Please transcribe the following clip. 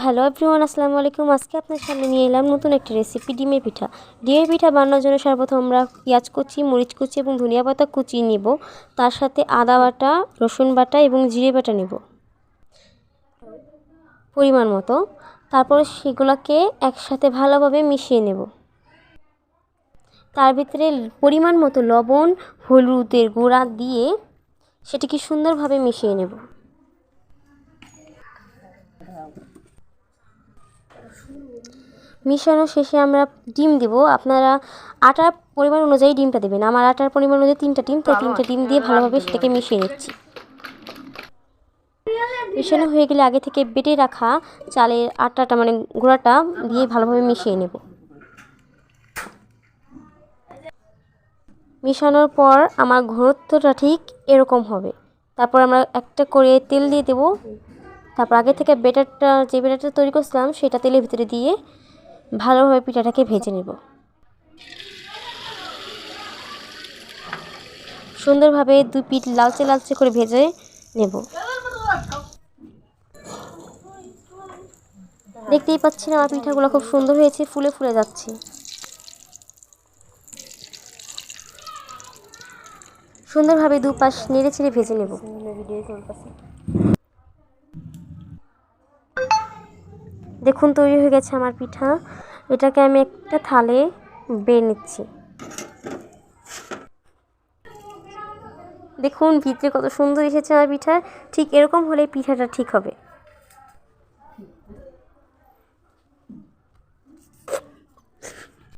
Hello everyone, আসসালামু আলাইকুম। আজকে আপনার সামনে নিয়ে এলাম নতুন একটি রেসিপি, ডিমের পিঠা। ডিমের পিঠা বানানোর জন্য সর্বপ্রথম আমরা পেঁয়াজ কুচি, মরিচ কুচি এবং ধনিয়া পাতা কুচি নিব। তার সাথে আদা বাটা, রসুন বাটা এবং জিরে বাটা নেব পরিমাণ মতো। তারপর সেগুলোকে একসাথে ভালোভাবে মিশিয়ে নেব। তার ভিতরে পরিমাণ মতো লবণ, হলুদের গুঁড়া দিয়ে সেটিকে সুন্দরভাবে মিশিয়ে নেব। মিশানো শেষে আমরা ডিম দেব। আপনারা আটার পরিমাণ অনুযায়ী ডিমটা দেবেন। আমার আটার পরিমাণ অনুযায়ী 3টা ডিম, তাই 3টা ডিম দিয়ে ভালোভাবে সেটাকে মিশিয়ে নিচ্ছি। মিশানো হয়ে গেলে আগে থেকে বেটে রাখা চালের আটাটা মানে গুঁড়াটা দিয়ে ভালোভাবে মিশিয়ে নেব। মিশানোর পর আমার ঘনত্বটা ঠিক এরকম হবে। তারপর আমরা একটা করে তেল দিয়ে দেব। তারপর আগে থেকে যে ব্যাটারটা তৈরি করছিলাম সেটা তেলের ভিতরে দিয়ে ভালোভাবে পিঠাটাকে ভেজে নেব। সুন্দরভাবে দুই পিঠ লালচে লালচে করে ভেজে নেব। দেখতেই পাচ্ছেন আমার পিঠাগুলো খুব সুন্দর হয়েছে, ফুলে ফুলে যাচ্ছে। সুন্দরভাবে দুপাশ নেড়ে চেড়ে ভেজে নেব। দেখুন তৈরি হয়ে গেছে আমার পিঠা। এটাকে আমি একটা থালে বের নিচ্ছি। দেখুন ভিতরে কত সুন্দর এসেছে আমার পিঠা। ঠিক এরকম হলে পিঠাটা ঠিক হবে।